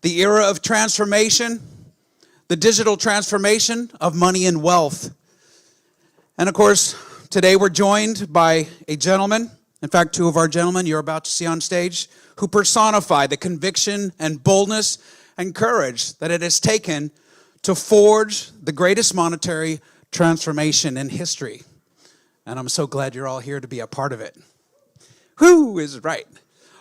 the era of transformation, the digital transformation of money and wealth. And of course, today we're joined by a gentleman, in fact, two of our gentlemen you're about to see on stage, who personify the conviction and boldness and courage that it has taken to forge the greatest monetary transformation in history. And I'm so glad you're all here to be a part of it. Who is right?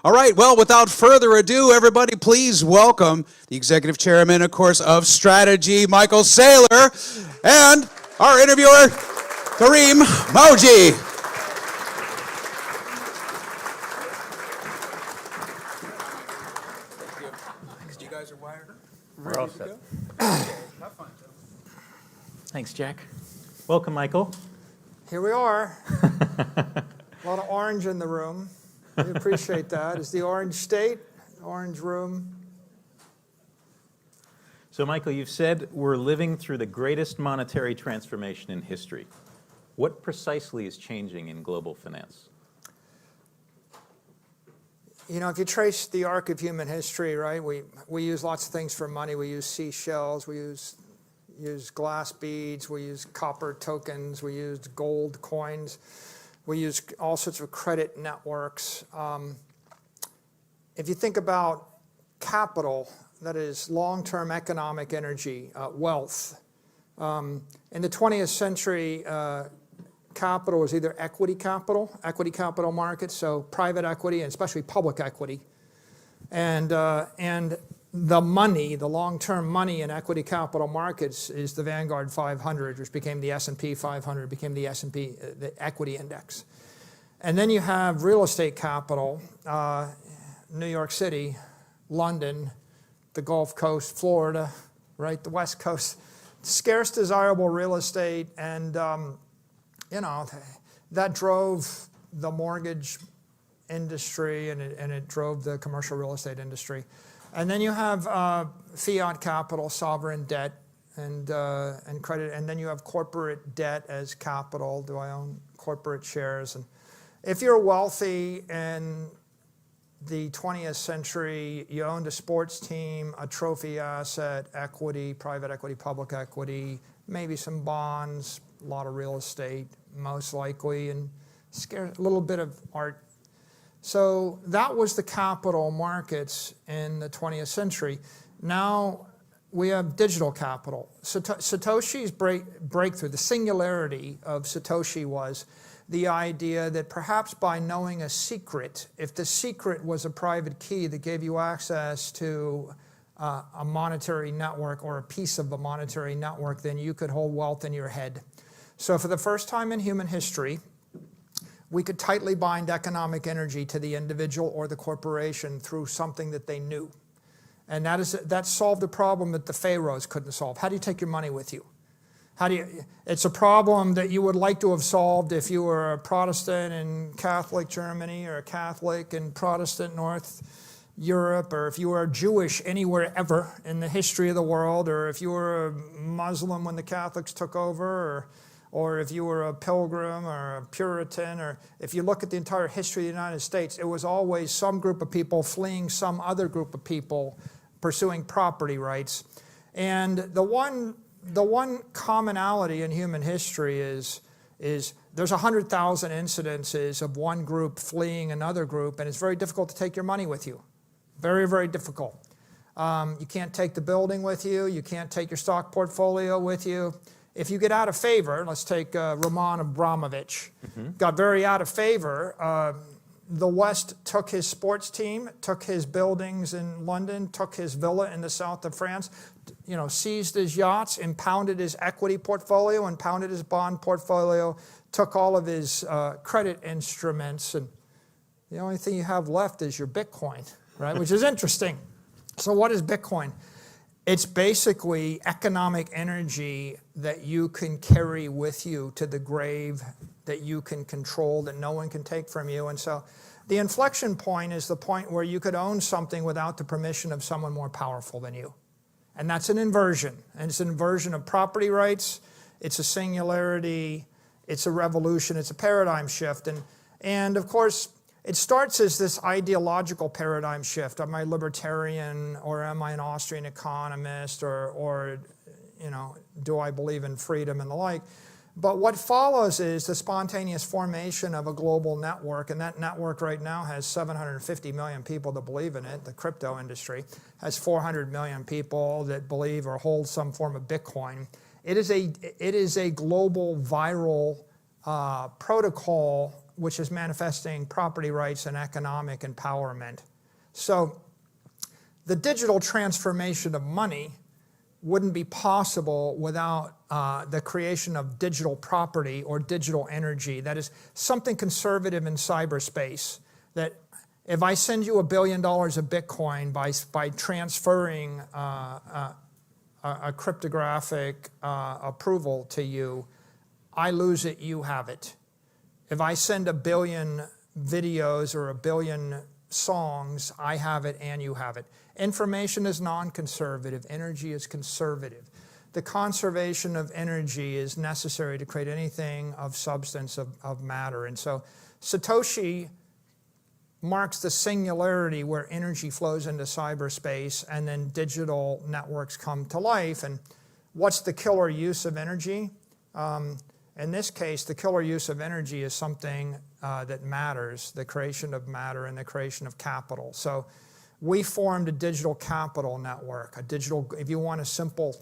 All right, well, without further ado, everybody, please welcome the Executive Chairman, of course, of Strategy, Michael Saylor, and our interviewer, Kareem Moji. You guys are wired. We're all set. Thanks, Jack. Welcome, Michael. Here we are. A lot of orange in the room. We appreciate that. It's the orange state, orange room. So, Michael, you've said we're living through the greatest monetary transformation in history. What precisely is changing in global finance? You know, if you trace the arc of human history, right, we use lots of things for money. We use seashells, we use glass beads, we use copper tokens, we use gold coins. We use all sorts of credit networks. If you think about capital, that is long-term economic energy, wealth. In the 20th century, capital was either equity capital markets, so private equity and especially public equity. And the money, the long-term money in equity capital markets is the Vanguard 500, which became the S&P 500, became the S&P, the equity index. And then you have real estate capital, New York City, London, the Gulf Coast, Florida, right, the West Coast. Scarce, desirable real estate, and that drove the mortgage industry and it drove the commercial real estate industry. And then you have fiat capital, sovereign debt, and credit, and then you have corporate debt as capital. Do I own corporate shares? And if you're wealthy in the 20th century, you owned a sports team, a trophy asset, equity, private equity, public equity, maybe some bonds, a lot of real estate, most likely, and a little bit of art. So that was the capital markets in the 20th century. Now we have digital capital. Satoshi's breakthrough, the singularity of Satoshi was the idea that perhaps by knowing a secret, if the secret was a private key that gave you access to a monetary network or a piece of a monetary network, then you could hold wealth in your head. So for the first time in human history, we could tightly bind economic energy to the individual or the corporation through something that they knew. And that solved a problem that the pharaohs couldn't solve. How do you take your money with you? It's a problem that you would like to have solved if you were a Protestant in Catholic Germany or a Catholic in Protestant North Europe, or if you were Jewish anywhere ever in the history of the world, or if you were a Muslim when the Catholics took over, or if you were a pilgrim or a Puritan, or if you look at the entire history of the United States, it was always some group of people fleeing some other group of people pursuing property rights. And the one commonality in human history is there's 100,000 incidences of one group fleeing another group, and it's very difficult to take your money with you. Very, very difficult. You can't take the building with you. You can't take your stock portfolio with you. If you get out of favor, let's take Roman Abramovich, got very out of favor. The West took his sports team, took his buildings in London, took his villa in the south of France, seized his yachts, impounded his equity portfolio, impounded his bond portfolio, took all of his credit instruments, and the only thing you have left is your Bitcoin, right? Which is interesting. So what is Bitcoin? It's basically economic energy that you can carry with you to the grave, that you can control, that no one can take from you. And so the inflection point is the point where you could own something without the permission of someone more powerful than you. And that's an inversion. And it's an inversion of property rights. It's a singularity. It's a revolution. It's a paradigm shift. And of course, it starts as this ideological paradigm shift. Am I libertarian, or am I an Austrian economist, or do I believe in freedom and the like? But what follows is the spontaneous formation of a global network, and that network right now has 750 million people that believe in it. The crypto industry has 400 million people that believe or hold some form of Bitcoin. It is a global viral protocol which is manifesting property rights and economic empowerment. So the digital transformation of money wouldn't be possible without the creation of digital property or digital energy. That is something conservative in cyberspace. That if I send you $1 billion of Bitcoin by transferring a cryptographic approval to you, I lose it, you have it. If I send 1 billion videos or 1 billion songs, I have it and you have it. Information is non-conservative, energy is conservative. The conservation of energy is necessary to create anything of substance, of matter. And so Satoshi marks the singularity where energy flows into cyberspace and then digital networks come to life. And what's the killer use of energy? In this case, the killer use of energy is something that matters, the creation of matter and the creation of capital. So we formed a digital capital network, if you want a simple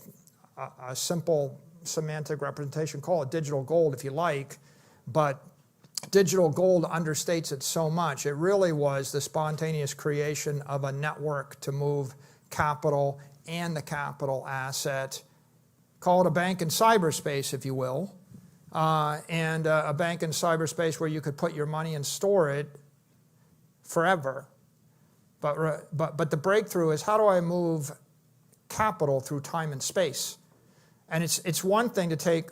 semantic representation, call it digital gold if you like, but digital gold understates it so much. It really was the spontaneous creation of a network to move capital and the capital asset. Call it a bank in cyberspace, if you will, and a bank in cyberspace where you could put your money and store it forever. But the breakthrough is, how do I move capital through time and space? And it's one thing to take,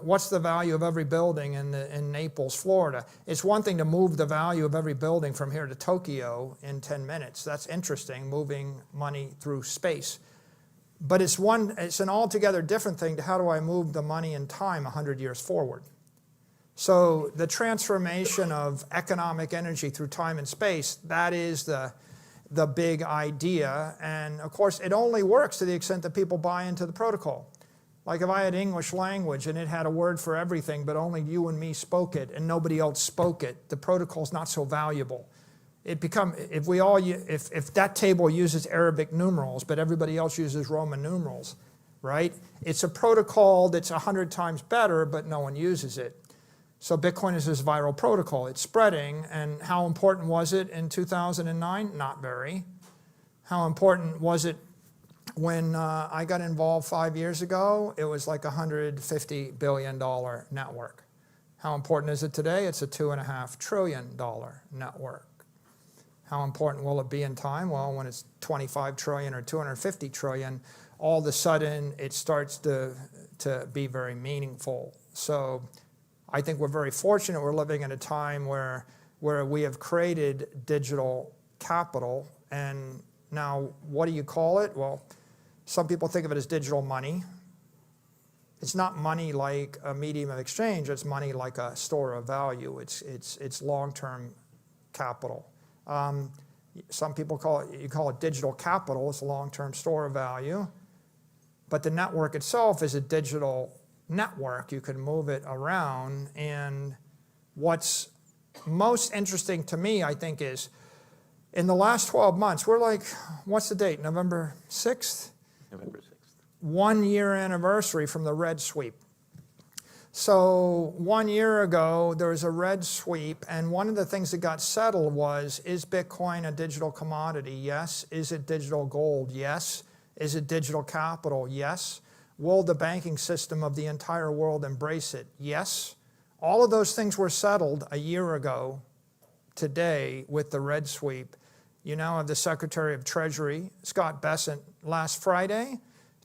what's the value of every building in Naples, Florida? It's one thing to move the value of every building from here to Tokyo in 10 minutes. That's interesting, moving money through space. But it's an altogether different thing to how do I move the money in time 100 years forward. So the transformation of economic energy through time and space, that is the big idea. And of course, it only works to the extent that people buy into the protocol. Like if I had English language and it had a word for everything, but only you and me spoke it and nobody else spoke it, the protocol's not so valuable. If that table uses Arabic numerals, but everybody else uses Roman numerals, right? It's a protocol that's 100 times better, but no one uses it. So Bitcoin is this viral protocol. It's spreading, and how important was it in 2009? Not very. How important was it when I got involved 5 years ago? It was like a $150 billion network. How important is it today? It's a $2.5 trillion network. How important will it be in time? Well, when it's 25 trillion or 250 trillion, all of a sudden it starts to be very meaningful. So I think we're very fortunate. We're living in a time where we have created digital capital. And now, what do you call it? Well, some people think of it as digital money. It's not money like a medium of exchange. It's money like a store of value. It's long-term capital. Some people call it digital capital. It's a long-term store of value. But the network itself is a digital network. You can move it around. And what's most interesting to me, I think, is in the last 12 months, we're like, what's the date? November 6th? November 6th. 1 year anniversary from the red sweep. So 1 year ago, there was a red sweep, and one of the things that got settled was, is Bitcoin a digital commodity? Yes. Is it digital gold? Yes. Is it digital capital? Yes. Will the banking system of the entire world embrace it? Yes. All of those things were settled a year ago today with the red sweep. You now have the Secretary of Treasury, Scott Bessent, last Friday,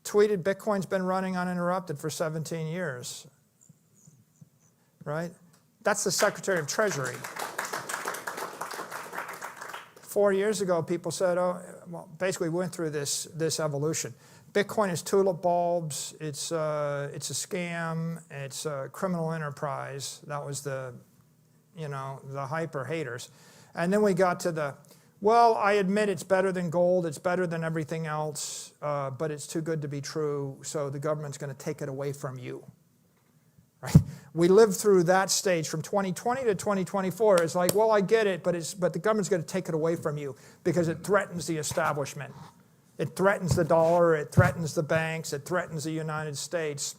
tweeted Bitcoin's been running uninterrupted for 17 years. Right? That's the Secretary of Treasury. 4 years ago, people said, basically we went through this evolution. Bitcoin is tulip bulbs, it's a scam, it's a criminal enterprise. That was the hyper haters. And then we got to the, well, I admit it's better than gold, it's better than everything else, but it's too good to be true, so the government's going to take it away from you. Right? We lived through that stage from 2020 to 2024. It's like, well, I get it, but the government's going to take it away from you because it threatens the establishment. It threatens the dollar, it threatens the banks, it threatens the United States.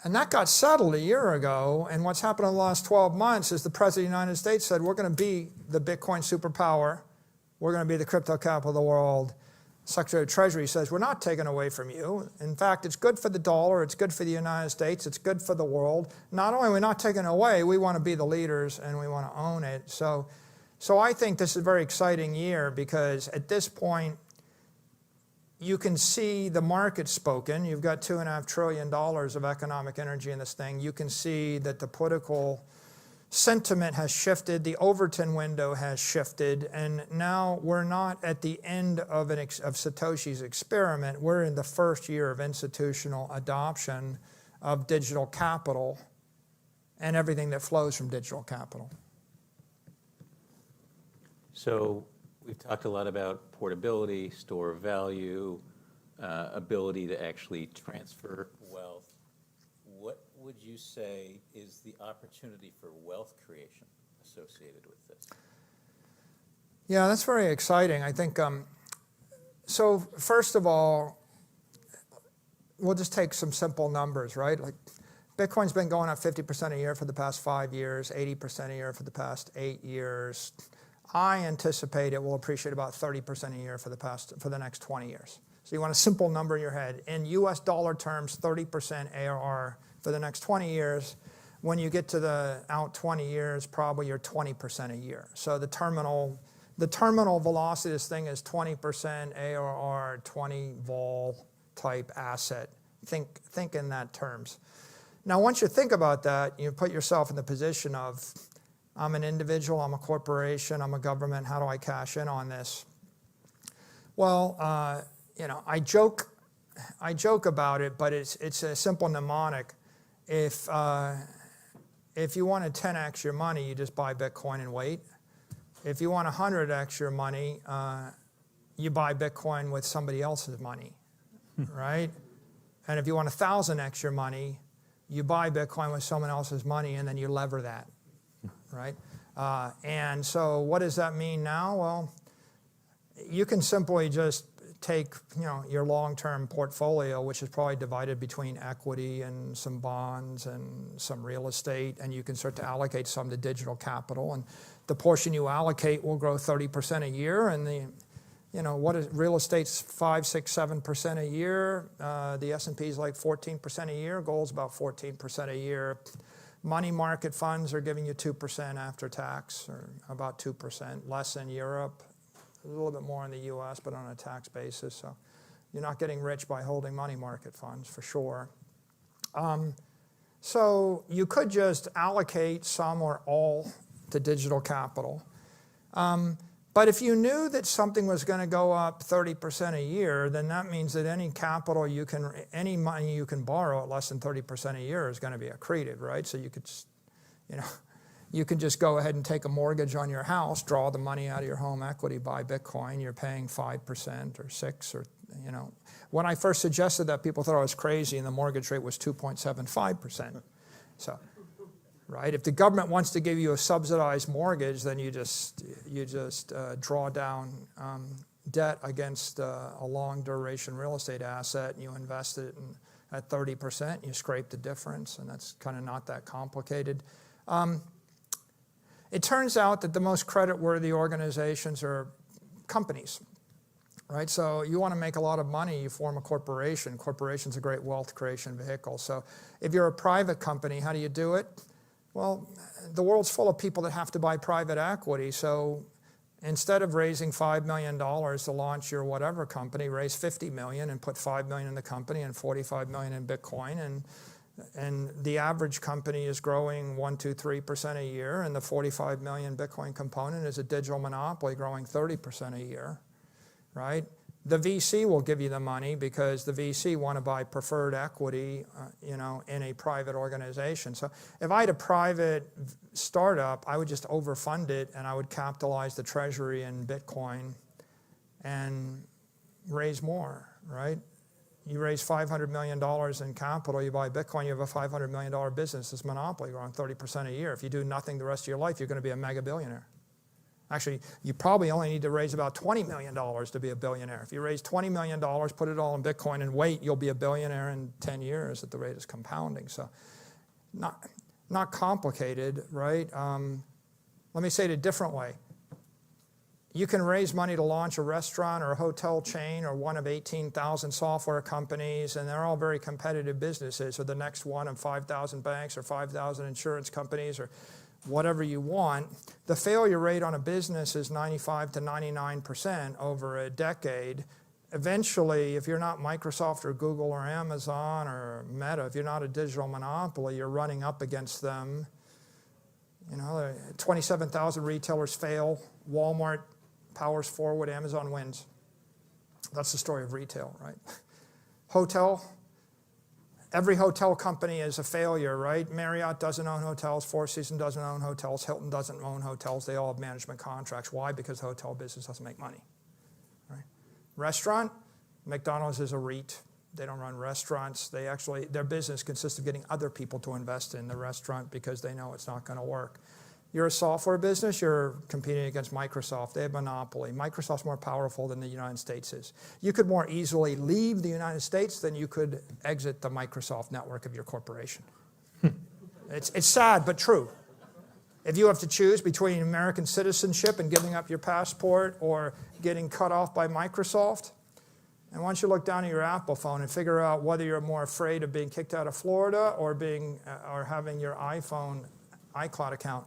And that got settled a year ago, and what's happened in the last 12 months is the President of the United States said, we're going to be the Bitcoin superpower, we're going to be the crypto capital of the world. Secretary of Treasury says, we're not taking away from you. In fact, it's good for the dollar, it's good for the United States, it's good for the world. Not only are we not taking it away, we want to be the leaders and we want to own it. So I think this is a very exciting year because at this point, you can see the market spoken. You've got $2.5 trillion of economic energy in this thing. You can see that the political sentiment has shifted, the Overton window has shifted, and now we're not at the end of Satoshi's experiment. We're in the first year of institutional adoption of digital capital and everything that flows from digital capital. So we've talked a lot about portability, store of value, ability to actually transfer wealth. What would you say is the opportunity for wealth creation associated with this? Yeah, that's very exciting. I think, so first of all, we'll just take some simple numbers, right? Like Bitcoin's been going up 50% a year for the past 5 years, 80% a year for the past 8 years. I anticipate it will appreciate about 30% a year for the next 20 years. So you want a simple number in your head. In US dollar terms, 30% ARR for the next 20 years. When you get to the out 20 years, probably you're 20% a year. So the terminal velocity of this thing is 20% ARR, 20 vol type asset. Think in that terms. Now, once you think about that, you put yourself in the position of, I'm an individual, I'm a corporation, I'm a government, how do I cash in on this? Well, I joke about it, but it's a simple mnemonic. If you want to 10x your money, you just buy Bitcoin and wait. If you want 100x your money, you buy Bitcoin with somebody else's money, right? And if you want 1,000x your money, you buy Bitcoin with someone else's money and then you lever that, right? And so what does that mean now? Well, you can simply just take your long-term portfolio, which is probably divided between equity and some bonds and some real estate, and you can start to allocate some to digital capital. And the portion you allocate will grow 30% a year, and what is real estate's 5, 6, 7% a year. The S&P is like 14% a year. Gold's about 14% a year. Money market funds are giving you 2% after tax, or about 2%, less in Europe. A little bit more in the US, but on a tax basis. So you're not getting rich by holding money market funds, for sure. So you could just allocate some or all to digital capital. But if you knew that something was going to go up 30% a year, then that means that any money you can borrow at less than 30% a year is going to be accreted, right? So you could, you can just go ahead and take a mortgage on your house, draw the money out of your home equity, buy Bitcoin. You're paying 5% or 6%, or When I first suggested that, people thought I was crazy, and the mortgage rate was 2.75%. So, right, if the government wants to give you a subsidized mortgage, then you just draw down debt against a long duration real estate asset, and you invest it at 30%, and you scrape the difference, and that's kind of not that complicated. It turns out that the most creditworthy organizations are companies, right? So you want to make a lot of money, you form a corporation. Corporation's a great wealth creation vehicle. So if you're a private company, how do you do it? Well, the world's full of people that have to buy private equity. So instead of raising $5 million to launch your whatever company, raise $50 million and put $5 million in the company and $45 million in Bitcoin. And the average company is growing 1%, 2%, 3% a year, and the 45 million Bitcoin component is a digital monopoly growing 30% a year, right? The VC will give you the money because the VC want to buy preferred equity, in a private organization. So if I had a private startup, I would just overfund it and I would capitalize the treasury in Bitcoin and raise more, right? You raise $500 million in capital, you buy Bitcoin, you have a $500 million business. It's monopoly growing 30% a year. If you do nothing the rest of your life, you're going to be a mega billionaire. Actually, you probably only need to raise about $20 million to be a billionaire. If you raise $20 million, put it all in Bitcoin and wait, you'll be a billionaire in 10 years at the rate it's compounding. So not complicated, right? Let me say it a different way. You can raise money to launch a restaurant or a hotel chain or one of 18,000 software companies, and they're all very competitive businesses, or the next one of 5,000 banks or 5,000 insurance companies or whatever you want. The failure rate on a business is 95 to 99% over a decade. Eventually, if you're not Microsoft or Google or Amazon or Meta, if you're not a digital monopoly, you're running up against them. 27,000 retailers fail. Walmart powers forward, Amazon wins. That's the story of retail, right? Hotel. Every hotel company is a failure, right? Marriott doesn't own hotels. Four Seasons doesn't own hotels. Hilton doesn't own hotels. They all have management contracts. Why? Because the hotel business doesn't make money, right? Restaurant, McDonald's is a REIT. They don't run restaurants. Their business consists of getting other people to invest in the restaurant because they know it's not going to work. You're a software business, you're competing against Microsoft. They have monopoly. Microsoft's more powerful than the United States is. You could more easily leave the United States than you could exit the Microsoft network of your corporation. It's sad, but true. If you have to choose between American citizenship and giving up your passport or getting cut off by Microsoft, and once you look down at your Apple phone and figure out whether you're more afraid of being kicked out of Florida or having your iCloud account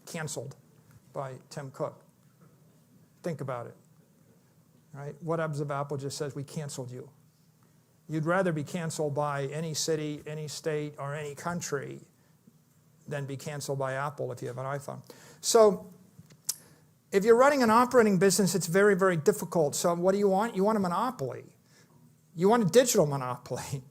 canceled by Tim Cook. Think about it, right? What happens if Apple just says, we canceled you? You'd rather be canceled by any city, any state, or any country than be canceled by Apple if you have an iPhone. So if you're running an operating business, it's very, very difficult. So what do you want? You want a monopoly. You want a digital monopoly.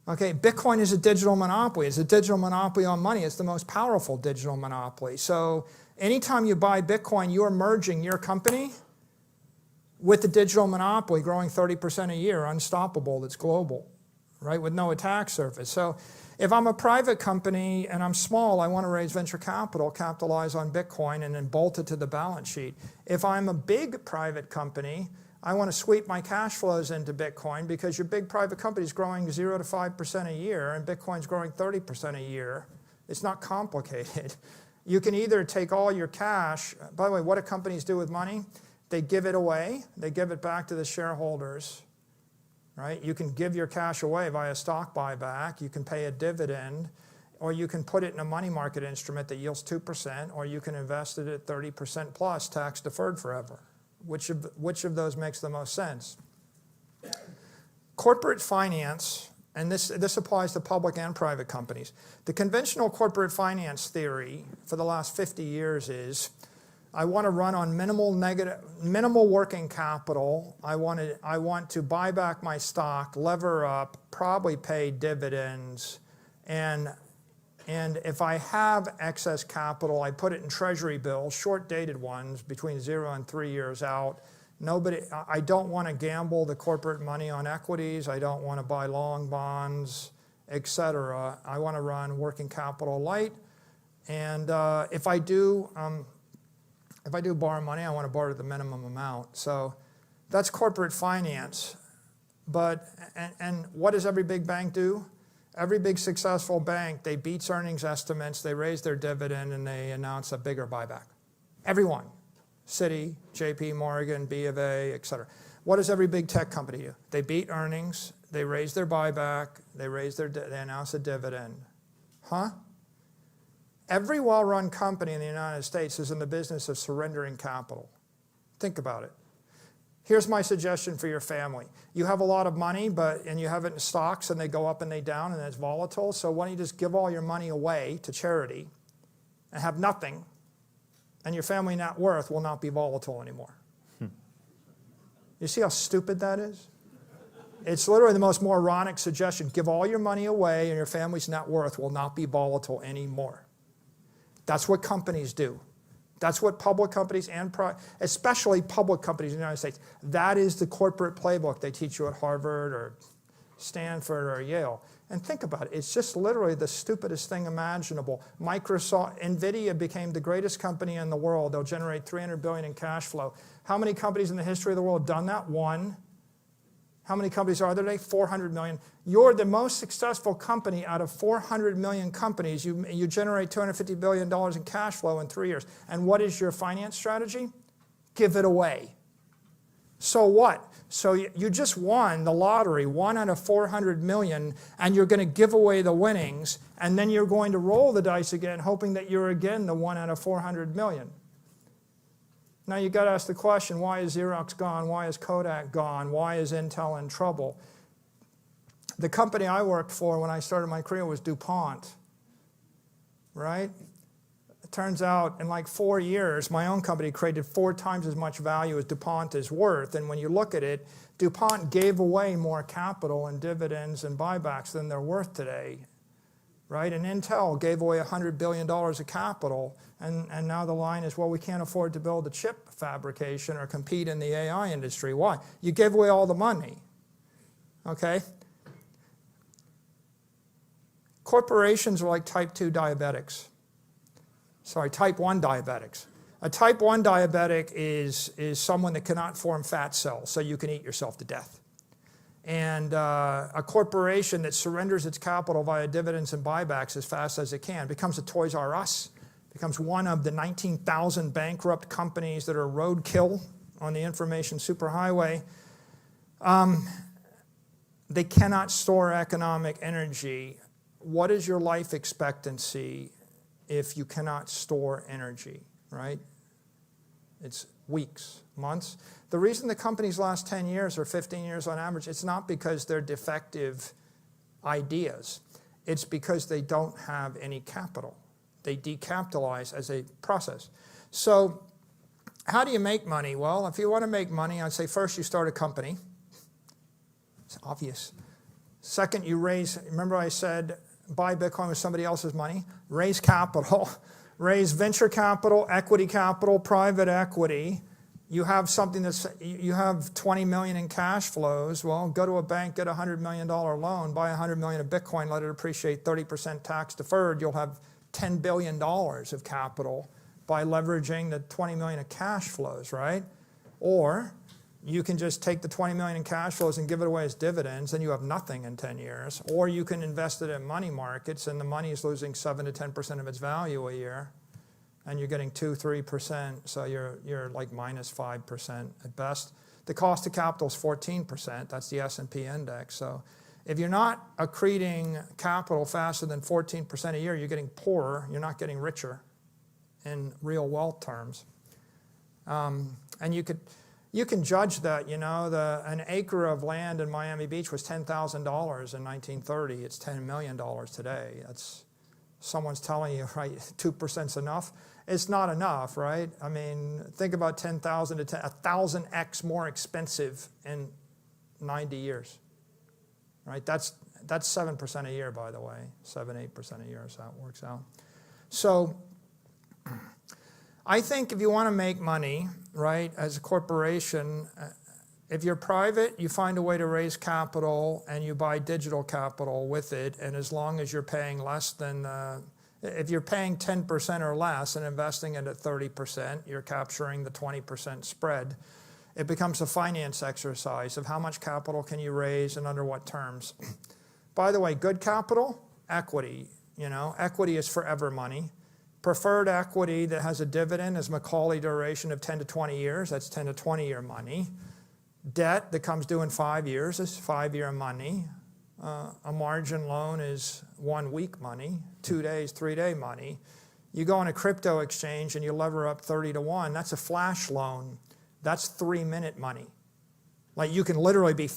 Okay, Bitcoin is a digital monopoly. It's a digital monopoly on money. It's the most powerful digital monopoly. So anytime you buy Bitcoin, you're merging your company with the digital monopoly growing 30% a year, unstoppable, that's global, right, with no attack surface. So if I'm a private company and I'm small, I want to raise venture capital, capitalize on Bitcoin, and then bolt it to the balance sheet. If I'm a big private company, I want to sweep my cash flows into Bitcoin because your big private company is growing 0 to 5% a year and Bitcoin's growing 30% a year. It's not complicated. You can either take all your cash. By the way, what do companies do with money? They give it away. They give it back to the shareholders, right? You can give your cash away via stock buyback. You can pay a dividend, or you can put it in a money market instrument that yields 2%, or you can invest it at 30% plus, tax deferred forever. Which of those makes the most sense? Corporate finance, and this applies to public and private companies. The conventional corporate finance theory for the last 50 years is, I want to run on minimal working capital. I want to buy back my stock, lever up, probably pay dividends, and if I have excess capital, I put it in treasury bills, short-dated ones, between 0 and 3 years out. I don't want to gamble the corporate money on equities. I don't want to buy long bonds, etc. I want to run working capital light. And if I do borrow money, I want to borrow the minimum amount. So that's corporate finance. And what does every big bank do? Every big successful bank, they beat earnings estimates, they raise their dividend, and they announce a bigger buyback. Everyone. Citi, JP Morgan, B of A, et cetera. What does every big tech company do? They beat earnings, they raise their buyback, they announce a dividend. Huh? Every well-run company in the United States is in the business of surrendering capital. Think about it. Here's my suggestion for your family. You have a lot of money, and you have it in stocks, and they go up and they down, and it's volatile. So why don't you just give all your money away to charity and have nothing, and your family net worth will not be volatile anymore. You see how stupid that is? It's literally the most moronic suggestion. Give all your money away and your family's net worth will not be volatile anymore. That's what companies do. That's what public companies and especially public companies in the United States, that is the corporate playbook they teach you at Harvard or Stanford or Yale. And think about it. It's just literally the stupidest thing imaginable. NVIDIA became the greatest company in the world. They'll generate $300 billion in cash flow. How many companies in the history of the world have done that? One. How many companies are there today? 400 million. You're the most successful company out of 400 million companies. You generate $250 billion in cash flow in 3 years. And what is your finance strategy? Give it away. So what? So you just won the lottery, 1 out of 400 million, and you're going to give away the winnings, and then you're going to roll the dice again, hoping that you're again the 1 out of 400 million. Now you got to ask the question, why is Xerox gone? Why is Kodak gone? Why is Intel in trouble? The company I worked for when I started my career was DuPont, right? It turns out in like 4 years, my own company created 4 times as much value as DuPont is worth. And when you look at it, DuPont gave away more capital in dividends and buybacks than they're worth today, right? And Intel gave away $100 billion of capital. And now the line is, well, we can't afford to build a chip fabrication or compete in the AI industry. Why? You gave away all the money, okay? Corporations are like type 2 diabetics. Sorry, type 1 diabetics. A type 1 diabetic is someone that cannot form fat cells, so you can eat yourself to death. And a corporation that surrenders its capital via dividends and buybacks as fast as it can becomes a Toys R Us, becomes one of the 19,000 bankrupt companies that are roadkill on the information superhighway. They cannot store economic energy. What is your life expectancy if you cannot store energy, right? It's weeks, months. The reason the companies last 10 years or 15 years on average, it's not because they're defective ideas. It's because they don't have any capital. They decapitalize as a process. So how do you make money? Well, if you want to make money, I'd say first you start a company. It's obvious. Second, you raise, remember I said buy Bitcoin with somebody else's money? Raise capital. Raise venture capital, equity capital, private equity. You have something you have 20 million in cash flows. Well, go to a bank, get a $100 million loan, buy 100 million of Bitcoin, let it appreciate 30% tax deferred. You'll have $10 billion of capital by leveraging the 20 million of cash flows, right? Or you can just take the 20 million in cash flows and give it away as dividends, and you have nothing in 10 years. Or you can invest it in money markets, and the money is losing 7 to 10% of its value a year, and you're getting 2-3%, so you're like minus 5% at best. The cost of capital is 14%. That's the S&P index. So if you're not accreting capital faster than 14% a year, you're getting poorer. You're not getting richer in real wealth terms. And you can judge that. You know, an acre of land in Miami Beach was $10,000 in 1930. It's $10 million today. That's someone's telling you, right, 2%'s enough. It's not enough, right? I mean, think about 10,000 to 1,000x more expensive in 90 years, right? That's 7% a year, by the way, 7-8% a year, so that works out. So I think if you want to make money, right, as a corporation, if you're private, you find a way to raise capital and you buy digital capital with it, and as long as you're paying less than, if you're paying 10% or less and investing it at 30%, you're capturing the 20% spread. It becomes a finance exercise of how much capital can you raise and under what terms. By the way, good capital, equity. You know, equity is forever money. Preferred equity that has a dividend is Macaulay duration of 10 to 20 years. That's 10 to 20-year money. Debt that comes due in 5 years is 5-year money. A margin loan is 1 week money, 2 days, 3-day money. You go on a crypto exchange and you lever up 30 to 1. That's a flash loan. That's 3-minute money. Like you can literally be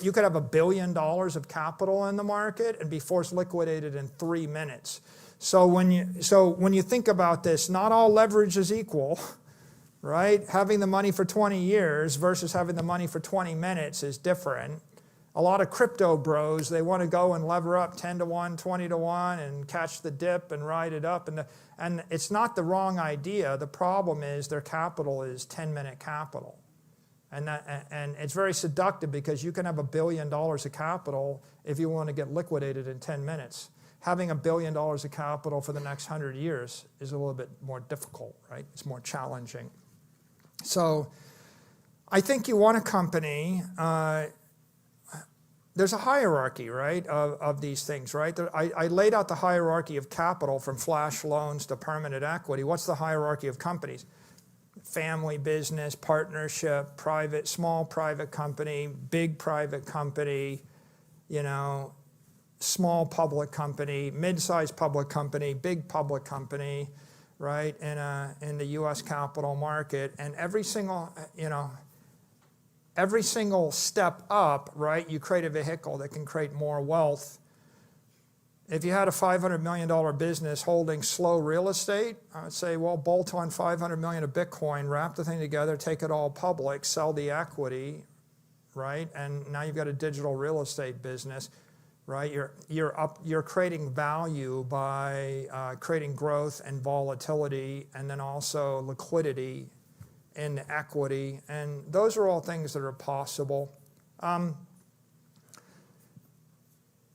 you could have $1 billion of capital in the market and be forced liquidated in 3 minutes. So when you think about this, not all leverage is equal, right? Having the money for 20 years versus having the money for 20 minutes is different. A lot of crypto bros, they want to go and lever up 10 to 1, 20 to 1 and catch the dip and ride it up. And it's not the wrong idea. The problem is their capital is 10-minute capital. And it's very seductive because you can have $1 billion of capital if you want to get liquidated in 10 minutes. Having $1 billion of capital for the next 100 years is a little bit more difficult, right? It's more challenging. So I think you want a company, there's a hierarchy, right, of these things, right? I laid out the hierarchy of capital from flash loans to permanent equity. What's the hierarchy of companies? Family business, partnership, private, small private company, big private company, you know, small public company, mid-sized public company, big public company, right, in the U.S. capital market. And every single step up, right, you create a vehicle that can create more wealth. If you had a $500 million business holding slow real estate, I would say, well, bolt on $500 million of Bitcoin, wrap the thing together, take it all public, sell the equity, right? And now you've got a digital real estate business, right? You're creating value by creating growth and volatility, and then also liquidity in equity, and those are all things that are possible.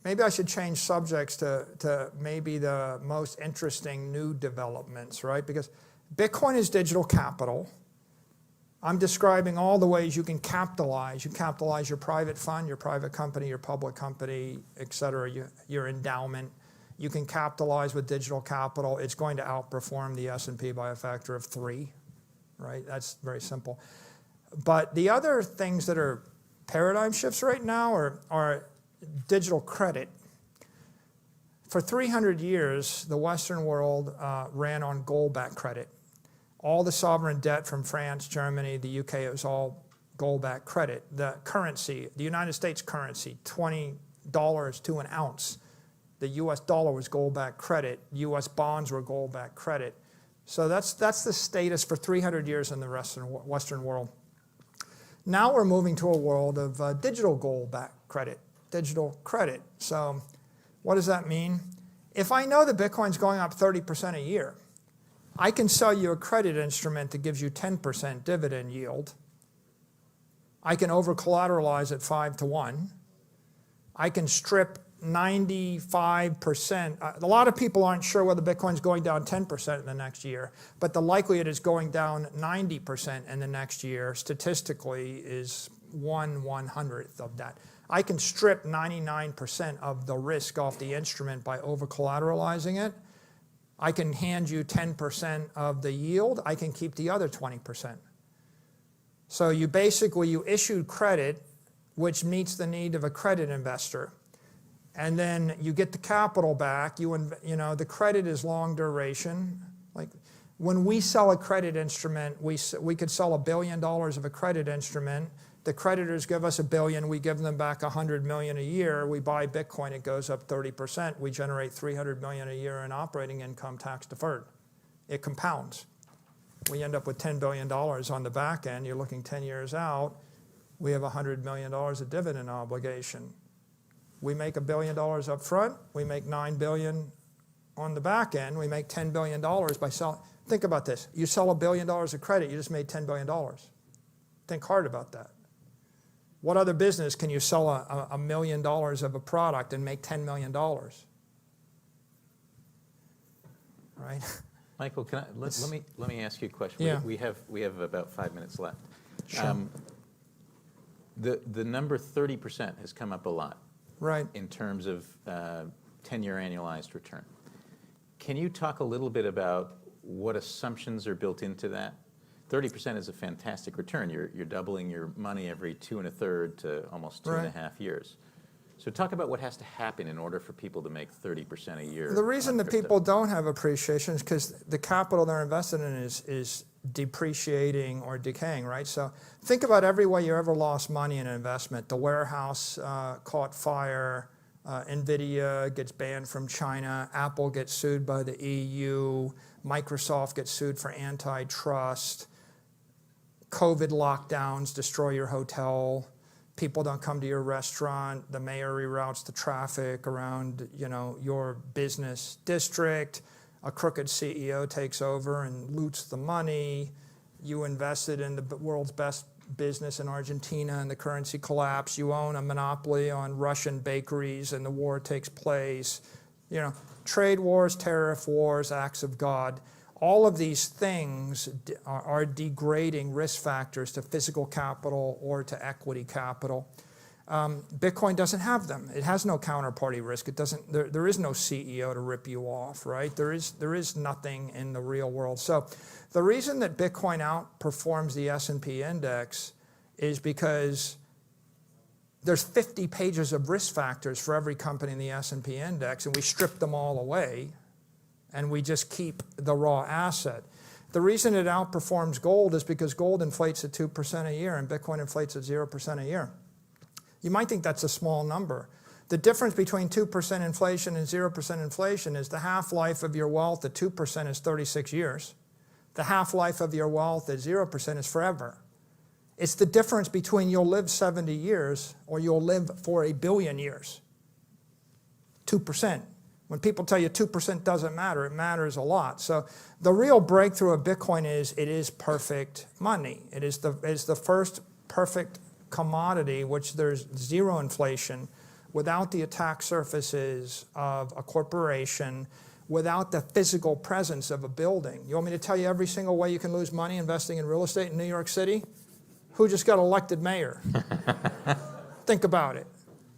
Maybe I should change subjects to maybe the most interesting new developments, right? Because Bitcoin is digital capital. I'm describing all the ways you can capitalize. You capitalize your private fund, your private company, your public company, et cetera, your endowment. You can capitalize with digital capital. It's going to outperform the S&P by a factor of 3. Right? That's very simple. But the other things that are paradigm shifts right now are digital credit. For 300 years, the Western world ran on gold-backed credit. All the sovereign debt from France, Germany, the UK, it was all gold-backed credit. The currency, the United States currency, $20 to an ounce. The US dollar was gold-backed credit. US bonds were gold-backed credit. So that's the status for 300 years in the Western world. Now we're moving to a world of digital gold-backed credit, digital credit. So what does that mean? If I know that Bitcoin's going up 30% a year, I can sell you a credit instrument that gives you 10% dividend yield. I can over-collateralize at 5 to 1. I can strip 95%. A lot of people aren't sure whether Bitcoin's going down 10% in the next year, but the likelihood it's going down 90% in the next year statistically is 1/100th of that. I can strip 99% of the risk off the instrument by over-collateralizing it. I can hand you 10% of the yield. I can keep the other 20%. So you issued credit which meets the need of a credit investor. And then you get the capital back. The credit is long duration. Like when we sell a credit instrument, we could sell $1 billion of a credit instrument. The creditors give us $1 billion. We give them back $100 million a year. We buy Bitcoin. It goes up 30%. We generate $300 million a year in operating income tax deferred. It compounds. We end up with $10 billion on the back end. You're looking 10 years out. We have $100 million of dividend obligation. We make $1 billion up front. We make $9 billion on the back end. We make $10 billion by selling. Think about this. You sell $1 billion of credit, you just made $10 billion. Think hard about that. What other business can you sell $1 million of a product and make $10 million? Right? Michael, let me ask you a question. Yeah. We have about 5 minutes left. Sure. The number 30% has come up a lot. Right. In terms of 10-year annualized return. Can you talk a little bit about what assumptions are built into that? 30% is a fantastic return. You're doubling your money every 2 1/3 to almost 2.5 years. So talk about what has to happen in order for people to make 30% a year. The reason that people don't have appreciation is because the capital they're invested in is depreciating or decaying, right? So think about every way you ever lost money in an investment. The warehouse caught fire, NVIDIA gets banned from China, Apple gets sued by the EU, Microsoft gets sued for antitrust. COVID lockdowns destroy your hotel. People don't come to your restaurant. The mayor reroutes the traffic around, your business district. A crooked CEO takes over and loots the money. You invested in the world's best business in Argentina and the currency collapse. You own a monopoly on Russian bakeries and the war takes place. Trade wars, tariff wars, acts of God. All of these things are degrading risk factors to physical capital or to equity capital. Bitcoin doesn't have them. It has no counterparty risk. It doesn't. There is no CEO to rip you off, right? There is nothing in the real world. So the reason that Bitcoin outperforms the S&P index is because there's 50 pages of risk factors for every company in the S&P index, and we strip them all away, and we just keep the raw asset. The reason it outperforms gold is because gold inflates at 2% a year, and Bitcoin inflates at 0% a year. You might think that's a small number. The difference between 2% inflation and 0% inflation is the half-life of your wealth at 2% is 36 years. The half-life of your wealth at 0% is forever. It's the difference between you'll live 70 years or you'll live for 1 billion years. 2%. When people tell you 2% doesn't matter, it matters a lot. So the real breakthrough of Bitcoin is it is perfect money. It is the first perfect commodity which there's zero inflation, without the attack surfaces of a corporation, without the physical presence of a building. You want me to tell you every single way you can lose money investing in real estate in New York City? Who just got elected mayor? Think about it.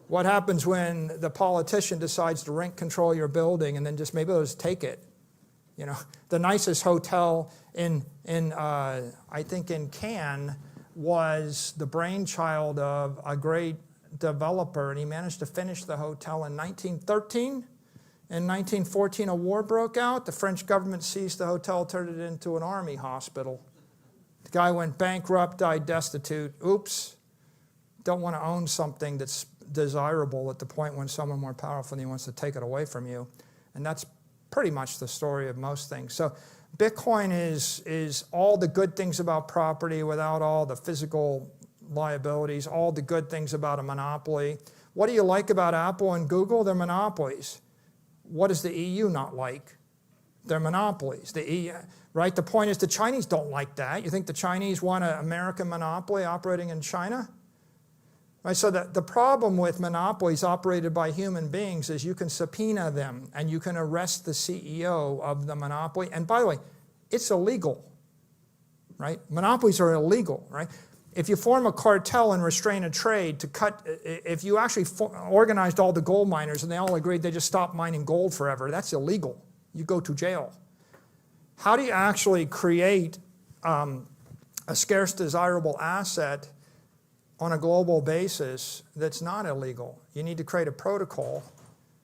What happens when the politician decides to rent control your building and then just maybe they'll just take it? The nicest hotel in I think in Cannes was the brainchild of a great developer, and he managed to finish the hotel in 1913. In 1914, a war broke out. The French government seized the hotel, turned it into an army hospital. The guy went bankrupt, died destitute. Oops. Don't want to own something that's desirable at the point when someone more powerful than you wants to take it away from you. And that's pretty much the story of most things. So Bitcoin is all the good things about property without all the physical liabilities, all the good things about a monopoly. What do you like about Apple and Google? They're monopolies. What does the EU not like? They're monopolies. The EU, right? The point is the Chinese don't like that. You think the Chinese want an American monopoly operating in China? Right, so the problem with monopolies operated by human beings is you can subpoena them and you can arrest the CEO of the monopoly. And by the way, it's illegal, right? Monopolies are illegal, right? If you form a cartel and restrain a trade to cut, if you actually organized all the gold miners and they all agreed they just stop mining gold forever, that's illegal. You go to jail. How do you actually create a scarce desirable asset on a global basis that's not illegal? You need to create a protocol,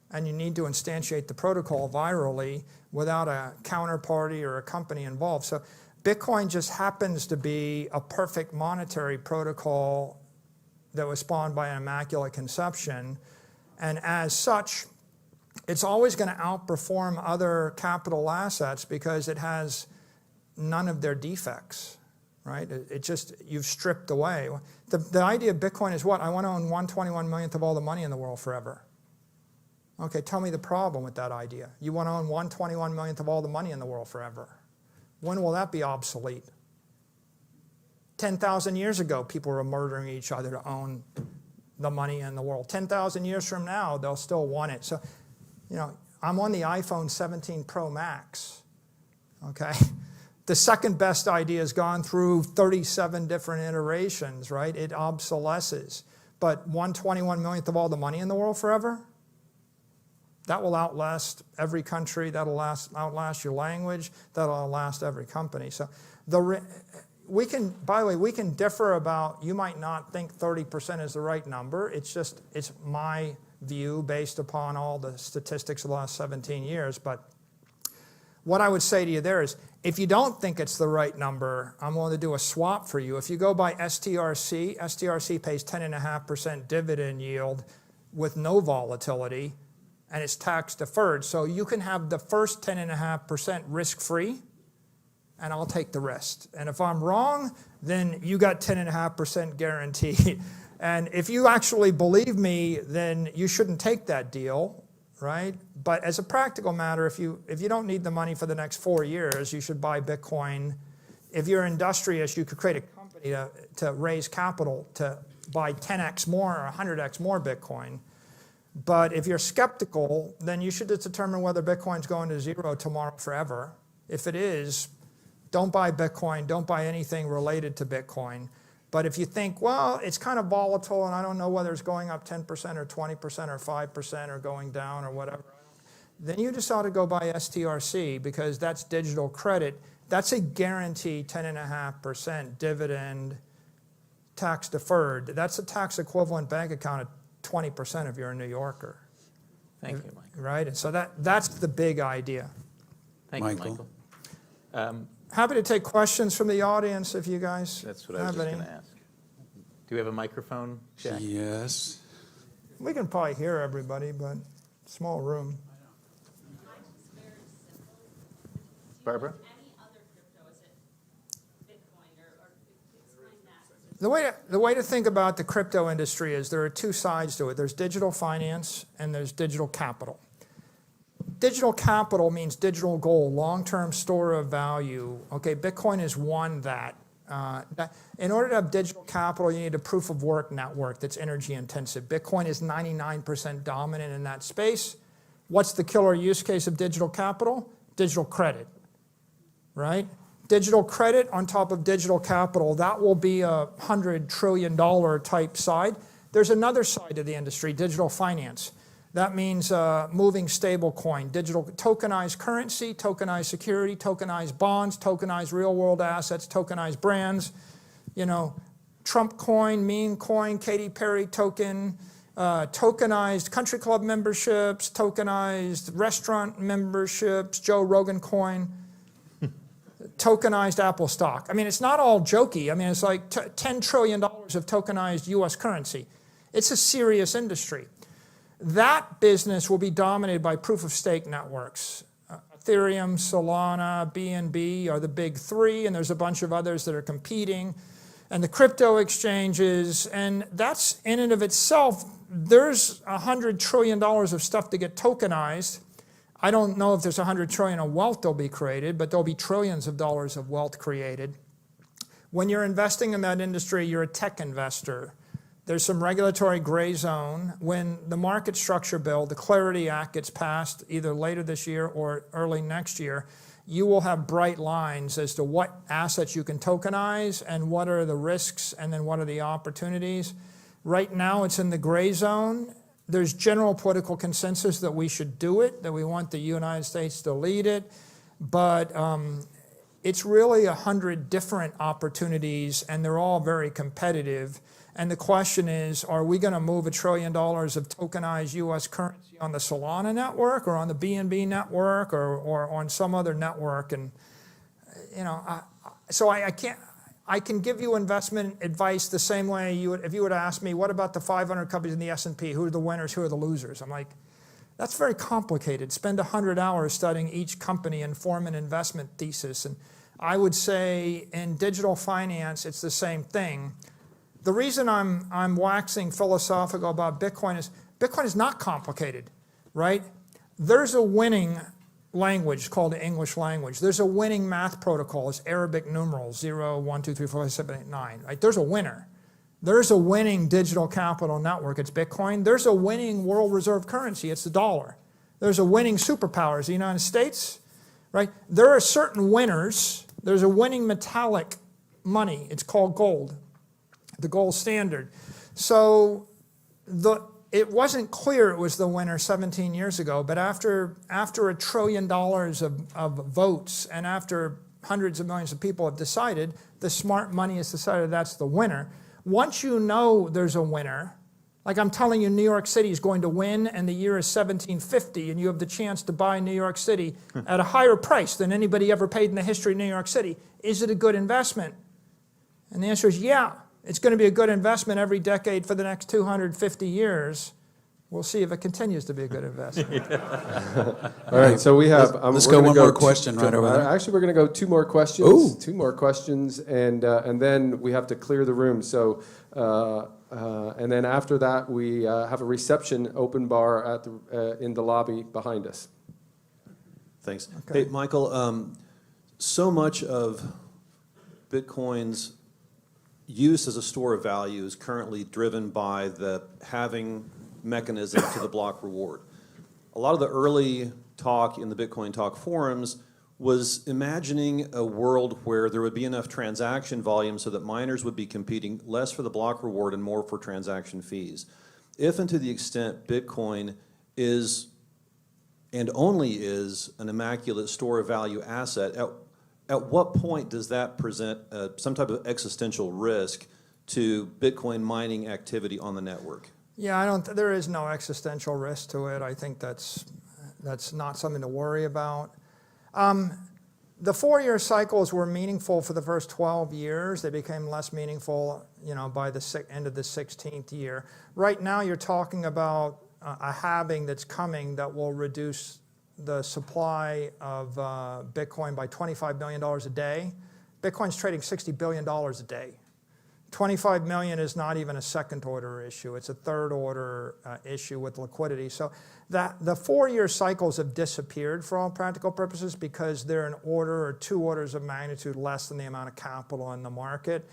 and you need to instantiate the protocol virally without a counterparty or a company involved. So Bitcoin just happens to be a perfect monetary protocol that was spawned by an immaculate conception, and as such, it's always going to outperform other capital assets because it has none of their defects. Right? It just, you've stripped away. The idea of Bitcoin is what? I want to own 1/21 millionth of all the money in the world forever. Okay, tell me the problem with that idea. You want to own 1/21 millionth of all the money in the world forever. When will that be obsolete? 10,000 years ago, people were murdering each other to own the money in the world. 10,000 years from now, they'll still want it. So, I'm on the iPhone 17 Pro Max, okay? The second best idea has gone through 37 different iterations, right? It obsolesces. But 1/21 millionth of all the money in the world forever? That will outlast every country. That'll outlast your language. That'll outlast every company. So we can, by the way, we can differ about, you might not think 30% is the right number. It's my view based upon all the statistics of the last 17 years. But what I would say to you there is, if you don't think it's the right number, I'm willing to do a swap for you. If you go by STRC pays 10.5% dividend yield with no volatility, and it's tax deferred. So you can have the first 10.5% risk-free, and I'll take the rest. And if I'm wrong, then you got 10.5% guarantee. And if you actually believe me, then you shouldn't take that deal, right? But as a practical matter, if you don't need the money for the next 4 years, you should buy Bitcoin. If you're industrious, you could create a company to raise capital to buy 10x more or 100x more Bitcoin. But if you're skeptical, then you should just determine whether Bitcoin's going to zero tomorrow forever. If it is, don't buy Bitcoin, don't buy anything related to Bitcoin. But if you think, well, it's kind of volatile and I don't know whether it's going up 10% or 20% or 5% or going down or whatever, then you just ought to go buy STRC because that's digital credit. That's a guaranteed 10.5% dividend, tax deferred. That's a tax equivalent bank account of 20% if you're a New Yorker. Thank you, Michael. Right? And so that's the big idea. Thank you, Michael. Happy to take questions from the audience if you guys That's what I was have just any. going to ask. Do we have a microphone, Jack? Yes. We can probably hear everybody, but small room. Barbara? Any other crypto, is it Bitcoin or explain that? The way to think about the crypto industry is there are two sides to it. There's digital finance and there's digital capital. Digital capital means digital gold, long-term store of value. Okay, Bitcoin is one that. In order to have digital capital, you need a proof of work network that's energy intensive. Bitcoin is 99% dominant in that space. What's the killer use case of digital capital? Digital credit, right? Digital credit on top of digital capital, that will be a $100 trillion type side. There's another side of the industry, digital finance. That means moving stable coin, digital tokenized currency, tokenized security, tokenized bonds, tokenized real world assets, tokenized brands, Trump coin, meme coin, Katy Perry token, tokenized country club memberships, tokenized restaurant memberships, Joe Rogan coin, tokenized Apple stock. I mean, it's not all jokey. I mean, it's like $10 trillion of tokenized US currency. It's a serious industry. That business will be dominated by proof-of-stake networks. Ethereum, Solana, BNB are the big three, and there's a bunch of others that are competing. And the crypto exchanges, and that's in and of itself, there's $100 trillion of stuff to get tokenized. I don't know if there's $100 trillion of wealth that'll be created, but there'll be trillions of dollars of wealth created. When you're investing in that industry, you're a tech investor. There's some regulatory gray zone. When the market structure bill, the Clarity Act, gets passed either later this year or early next year, you will have bright lines as to what assets you can tokenize and what are the risks and then what are the opportunities. Right now it's in the gray zone. There's general political consensus that we should do it, that we want the United States to lead it, but it's really 100 different opportunities and they're all very competitive. And the question is, are we going to move $1 trillion of tokenized U.S. currency on the Solana network or on the BNB network or on some other network? And, so I can give you investment advice the same way if you would ask me, what about the 500 companies in the S&P? Who are the winners? Who are the losers? I'm like, that's very complicated. Spend 100 hours studying each company and form an investment thesis. And I would say in digital finance, it's the same thing. The reason I'm waxing philosophical about Bitcoin is not complicated, right? There's a winning language called the English language. There's a winning math protocol. It's Arabic numerals, 0, 1, 2, 3, 4, 5, 7, 8, 9, right? There's a winner. There's a winning digital capital network. It's Bitcoin. There's a winning world reserve currency. It's the dollar. There's a winning superpowers, the United States, right? There are certain winners. There's a winning metallic money. It's called gold. The gold standard. So it wasn't clear it was the winner 17 years ago, but after $1 trillion of votes and after hundreds of millions of people have decided, the smart money has decided that's the winner. Once you know there's a winner, like I'm telling you New York City is going to win and the year is 1750 and you have the chance to buy New York City at a higher price than anybody ever paid in the history of New York City, is it a good investment? And the answer is yeah. It's going to be a good investment every decade for the next 250 years, We'll see if it continues to be a good investment. All right, so we have. Let's we're go gonna one more question right over there. Actually, we're going to go two more questions. Ooh. Two more questions, and then we have to clear the room. So, and then after that, we have a reception open bar at the in the lobby behind us. Thanks. Okay. Hey, Michael, so much of Bitcoin's use as a store of value is currently driven by the halving mechanism to the block reward. A lot of the early talk in the Bitcoin Talk forums was imagining a world where there would be enough transaction volume so that miners would be competing less for the block reward and more for transaction fees. If and to the extent Bitcoin is and only is an immaculate store of value asset, at what point does that present some type of existential risk to Bitcoin mining activity on the network? Yeah, there is no existential risk to it. I think that's not something to worry about. The 4-year cycles were meaningful for the first 12 years. They became less meaningful, by the end of the 16th year. Right now, you're talking about a halving that's coming that will reduce the supply of Bitcoin by $25 million a day. Bitcoin's trading $60 billion a day. 25 million is not even a second order issue. It's a third order issue with liquidity. So the 4-year cycles have disappeared for all practical purposes because they're an order or 2 orders of magnitude less than the amount of capital in the market.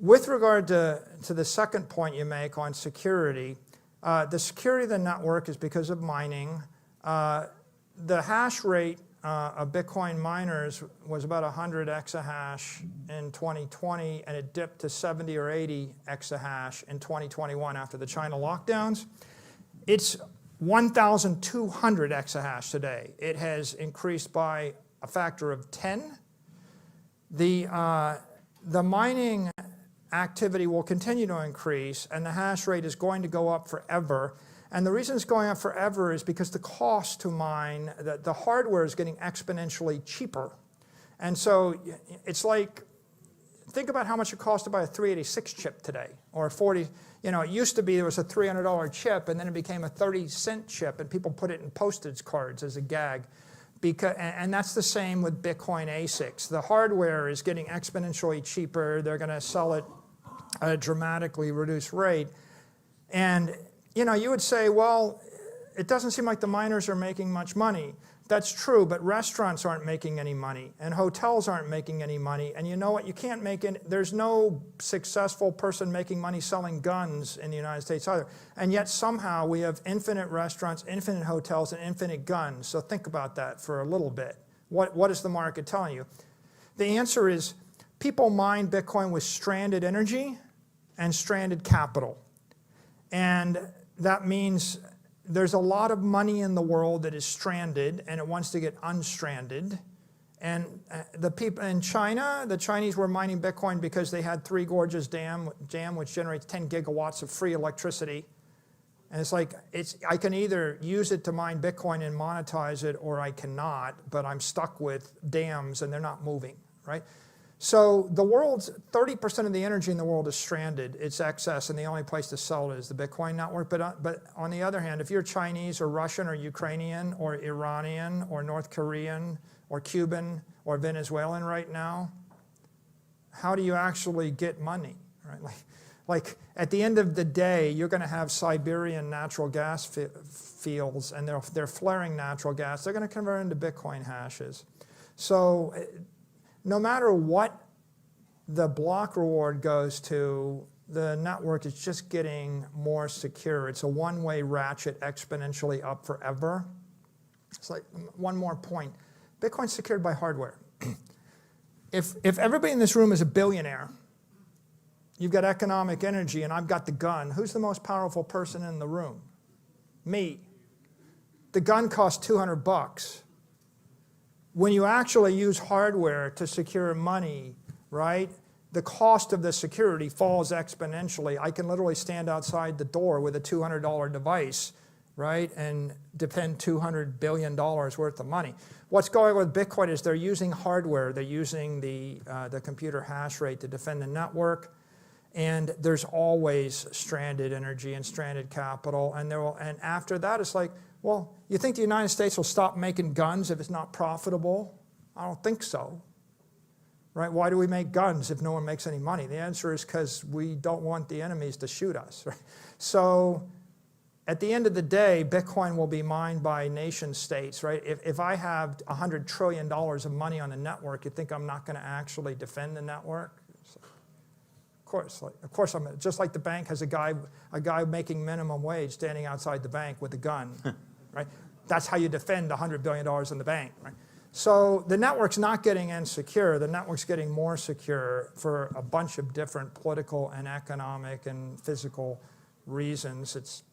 With regard to the second point you make on security, the security of the network is because of mining. The hash rate of Bitcoin miners was about 100 exahash in 2020, and it dipped to 70 or 80 exahash in 2021 after the China lockdowns. It's 1,200 exahash today. It has increased by a factor of 10. The mining activity will continue to increase, and the hash rate is going to go up forever. And the reason it's going up forever is because the cost to mine, the hardware is getting exponentially cheaper. And so it's like, think about how much it costs to buy a 386 chip today, or a 40, it used to be there was a $300 chip, and then it became a 30-cent chip, and people put it in postage cards as a gag. And that's the same with Bitcoin ASICs. The hardware is getting exponentially cheaper. They're going to sell it at a dramatically reduced rate. And you would say, well, it doesn't seem like the miners are making much money. That's true, but restaurants aren't making any money, and hotels aren't making any money. And you know what? You can't make it. There's no successful person making money selling guns in the United States either. And yet somehow we have infinite restaurants, infinite hotels, and infinite guns. So think about that for a little bit. What is the market telling you? The answer is people mine Bitcoin with stranded energy and stranded capital. And that means there's a lot of money in the world that is stranded and it wants to get unstranded. And the people in China, the Chinese were mining Bitcoin because they had Three Gorges Dam, which generates 10 gigawatts of free electricity. And it's like, I can either use it to mine Bitcoin and monetize it, or I cannot, but I'm stuck with dams and they're not moving, right? So the world's 30% of the energy in the world is stranded. It's excess, and the only place to sell it is the Bitcoin network. But on the other hand, if you're Chinese or Russian or Ukrainian or Iranian or North Korean or Cuban or Venezuelan right now, how do you actually get money, right? Like at the end of the day, you're going to have Siberian natural gas fields, and they're flaring natural gas. They're going to convert into Bitcoin hashes. So no matter what the block reward goes to, the network is just getting more secure. It's a one-way ratchet exponentially up forever. It's like, one more point. Bitcoin's secured by hardware. If everybody in this room is a billionaire, you've got economic energy and I've got the gun, who's the most powerful person in the room? Me. The gun costs $200. When you actually use hardware to secure money, right, the cost of the security falls exponentially. I can literally stand outside the door with a $200 device, right, and depend $200 billion worth of money. What's going on with Bitcoin is they're using hardware. They're using the computer hash rate to defend the network. And there's always stranded energy and stranded capital. And after that, it's like, well, you think the United States will stop making guns if it's not profitable? I don't think so. Right? Why do we make guns if no one makes any money? The answer is because we don't want the enemies to shoot us. Right? So at the end of the day, Bitcoin will be mined by nation states. Right? If I have $100 trillion of money on a network, you think I'm not going to actually defend the network? Of course, I'm just like the bank has a guy making minimum wage standing outside the bank with a gun. Right? That's how you defend $100 billion in the bank. Right? So the network's not getting insecure. The network's getting more secure for a bunch of different political and economic and physical reasons. It's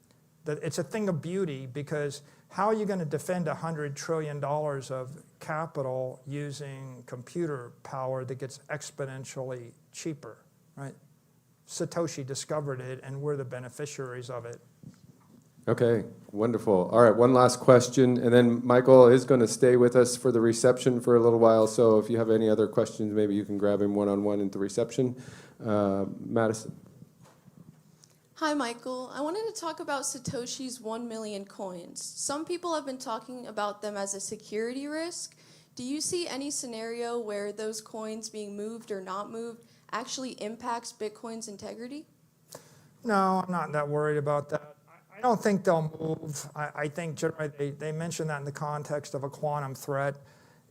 a thing of beauty, because how are you going to defend $100 trillion of capital using computer power that gets exponentially cheaper, right? Satoshi discovered it, and we're the beneficiaries of it. Okay, wonderful. All right, one last question, and then Michael is going to stay with us for the reception for a little while, so if you have any other questions, maybe you can grab him one-on-one at the reception. Madison. Hi, Michael. I wanted to talk about Satoshi's 1 million coins. Some people have been talking about them as a security risk. Do you see any scenario where those coins being moved or not moved actually impacts Bitcoin's integrity? No, I'm not that worried about that. I don't think they'll move. I think generally they mention that in the context of a quantum threat.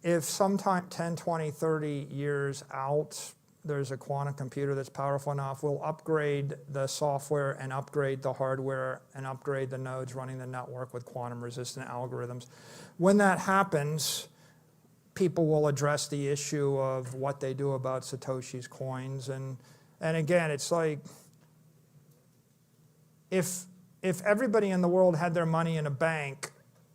If sometime 10, 20, 30 years out, there's a quantum computer that's powerful enough, we'll upgrade the software and upgrade the hardware and upgrade the nodes running the network with quantum-resistant algorithms. When that happens, people will address the issue of what they do about Satoshi's coins. And again, it's like, if everybody in the world had their money in a bank,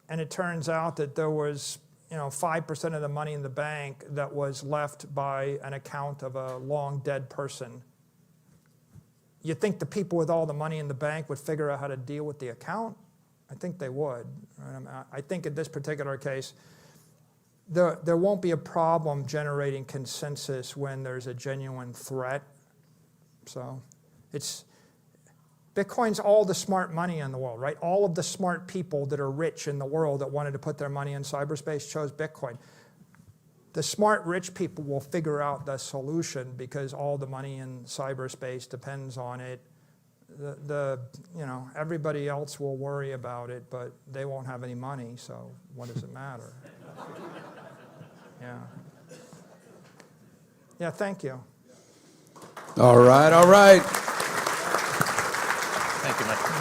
and it turns out that there was 5% of the money in the bank that was left by an account of a long dead person, you think the people with all the money in the bank would figure out how to deal with the account? I think they would. I think in this particular case, there won't be a problem generating consensus when there's a genuine threat. So Bitcoin's all the smart money in the world, right? All of the smart people that are rich in the world that wanted to put their money in cyberspace chose Bitcoin. The smart rich people will figure out the solution because all the money in cyberspace depends on it. Everybody else will worry about it, but they won't have any money, so what does it matter? Yeah. Yeah, thank you. All right, all right. Thank you, Michael.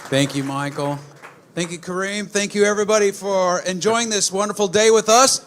Thank you, Michael. Thank you, Kareem. Thank you, everybody, for enjoying this wonderful day with us.